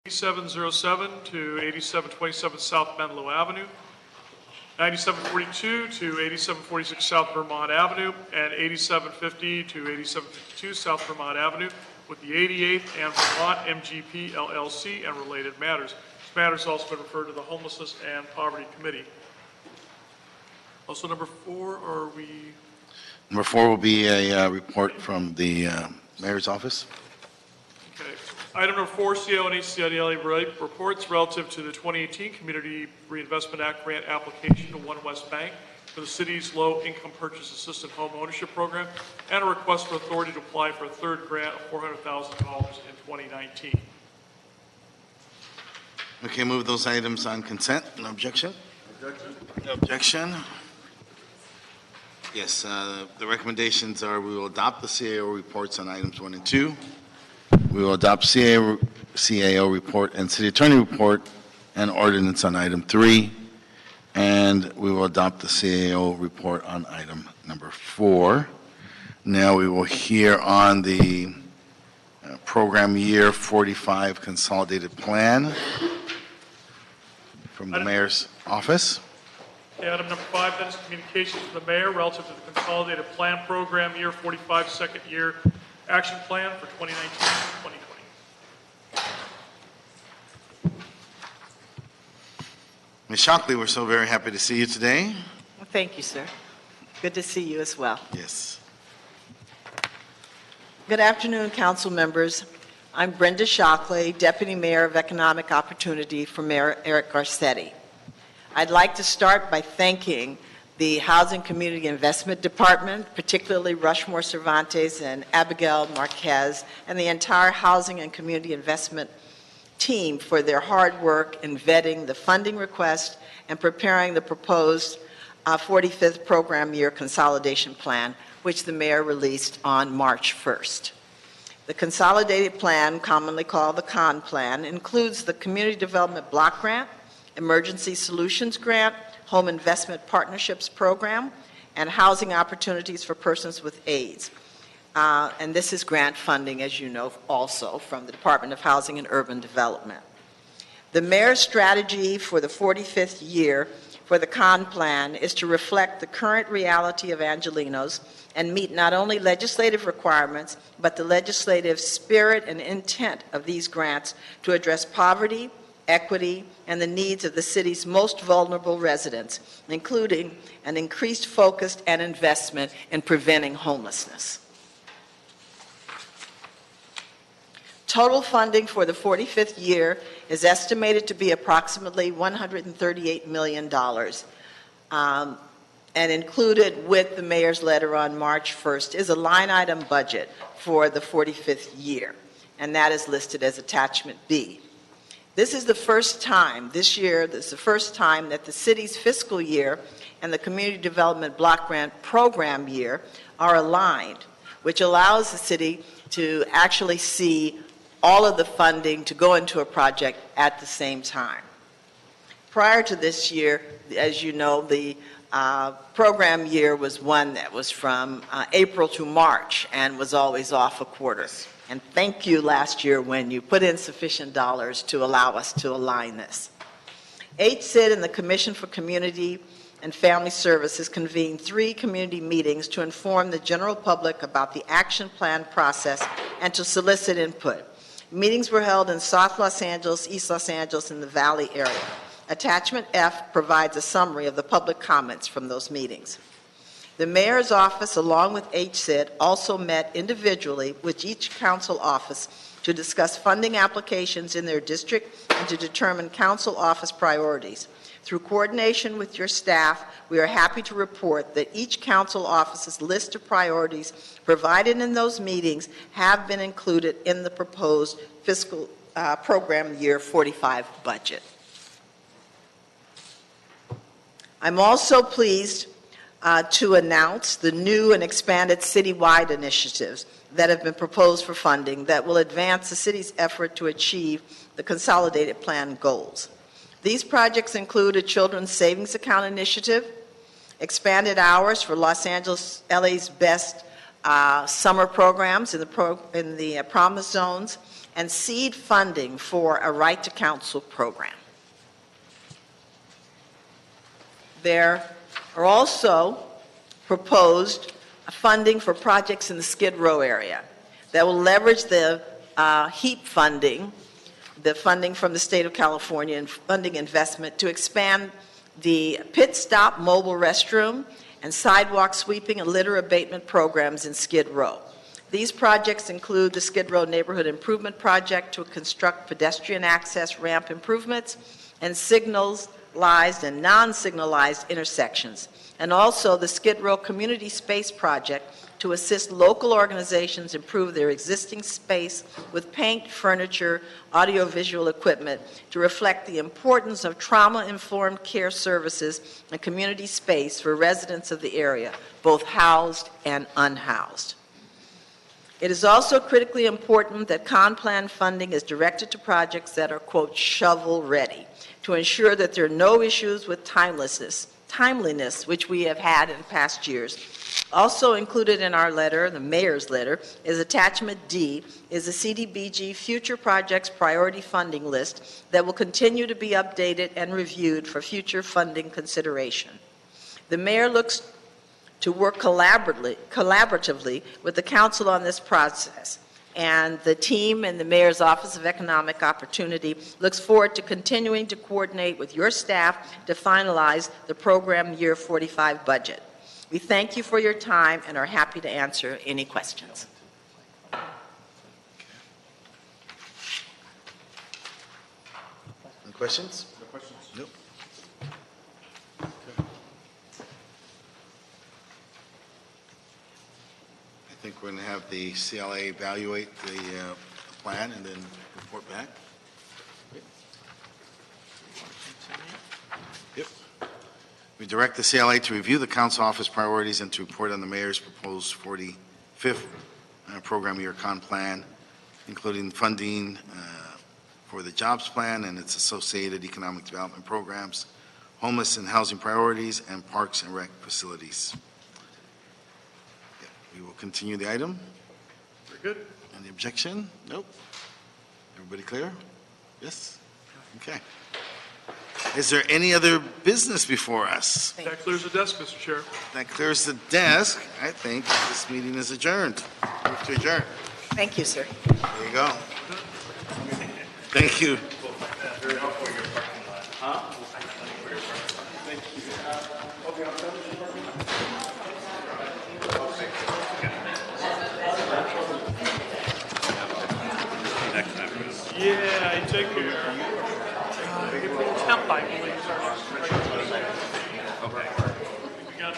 8707 to 8727 South Menlo Avenue, 9742 to 8746 South Vermont Avenue, and 8750 to 8752 South Vermont Avenue with the 88th and Vermont MGP LLC and related matters. This matter has also been referred to the Homelessness and Poverty Committee. Also, number 4, are we? Number 4 will be a report from the mayor's office. Okay. Item number 4, CO and HCIDLA reports relative to the 2018 Community Reinvestment Act grant application to One West Bank for the city's low-income purchase assisted home ownership program, and a request for authority to apply for a third grant of $400,000 in 2019. Okay, move those items on consent. No objection? No objection. Yes, the recommendations are we will adopt the CAO reports on items 1 and 2. We will adopt CAO report and city attorney report and ordinance on item 3. And we will adopt the CAO report on item number 4. Now we will hear on the program year 45 consolidated plan from the mayor's office. Okay, item number 5, then, is communications from the mayor relative to the consolidated plan program year 45 second year action plan for 2019-2020. Ms. Shockley, we're so very happy to see you today. Well, thank you, sir. Good to see you as well. Yes. Good afternoon, council members. I'm Brenda Shockley, Deputy Mayor of Economic Opportunity for Mayor Eric Garcetti. I'd like to start by thanking the Housing Community Investment Department, particularly Rushmore Cervantes and Abigail Marquez, and the entire Housing and Community Investment team for their hard work in vetting the funding request and preparing the proposed 45th Program Year Consolidation Plan, which the Mayor released on March 1st. The Consolidated Plan, commonly called the CON Plan, includes the Community Development Block Grant, Emergency Solutions Grant, Home Investment Partnerships Program, and Housing Opportunities for Persons with AIDS. And this is grant funding, as you know, also from the Department of Housing and Urban Development. The mayor's strategy for the 45th year for the CON Plan is to reflect the current reality of Angelenos and meet not only legislative requirements, but the legislative spirit and intent of these grants to address poverty, equity, and the needs of the city's most vulnerable residents, including an increased focus and investment in preventing homelessness. Total funding for the 45th year is estimated to be approximately $138 million, and included with the mayor's letter on March 1st is a line item budget for the 45th year, and that is listed as Attachment B. This is the first time this year, this is the first time that the city's fiscal year and the Community Development Block Grant Program year are aligned, which allows the city to actually see all of the funding to go into a project at the same time. Prior to this year, as you know, the program year was one that was from April to March and was always off a quarter. And thank you last year when you put in sufficient dollars to allow us to align this. HCID and the Commission for Community and Family Services convened 3 community meetings to inform the general public about the action plan process and to solicit input. Meetings were held in South Los Angeles, East Los Angeles, and the Valley area. Attachment F provides a summary of the public comments from those meetings. The mayor's office, along with HCID, also met individually with each council office to discuss funding applications in their district and to determine council office priorities. Through coordination with your staff, we are happy to report that each council office's list of priorities provided in those meetings have been included in the proposed fiscal program year 45 budget. I'm also pleased to announce the new and expanded citywide initiatives that have been proposed for funding that will advance the city's effort to achieve the consolidated plan goals. These projects include a children's savings account initiative, expanded hours for Los Angeles, LA's best summer programs in the promise zones, and seed funding for a Right to Counsel program. There are also proposed funding for projects in the Skid Row area that will leverage the HEAP funding, the funding from the state of California and funding investment to expand the pit stop mobile restroom and sidewalk sweeping and litter abatement programs in Skid Row. These projects include the Skid Row Neighborhood Improvement Project to construct pedestrian access ramp improvements and signalized and non-signalized intersections, and also the Skid Row Community Space Project to assist local organizations improve their existing space with paint, furniture, audiovisual equipment to reflect the importance of trauma-informed care services and community space for residents of the area, both housed and unhoused. It is also critically important that CONPLAN funding is directed to projects that are, quote, shovel-ready, to ensure that there are no issues with timeliness, which we have had in past years. Also included in our letter, the mayor's letter, is attachment D, is the CDBG Future Projects Priority Funding List that will continue to be updated and reviewed for future funding consideration. The mayor looks to work collaboratively with the council on this process, and the team in the Mayor's Office of Economic Opportunity looks forward to continuing to coordinate with your staff to finalize the program year 45 budget. We thank you for your time and are happy to answer any questions. Any questions? No questions. Nope. I think we're going to have the CLA evaluate the plan and then report back. Yep. We direct the CLA to review the council office priorities and to report on the mayor's proposed 45th program year con plan, including funding for the jobs plan and its associated economic development programs, homeless and housing priorities, and parks and rec facilities. We will continue the item. Very good. Any objection? Nope. Everybody clear? Yes? Okay. Is there any other business before us? That clears the desk, Mr. Chair. That clears the desk. I think this meeting is adjourned. Move to adjourn. Thank you, sir. There you go. Thank you. Yeah, you take care. Temp, I believe. We got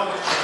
No.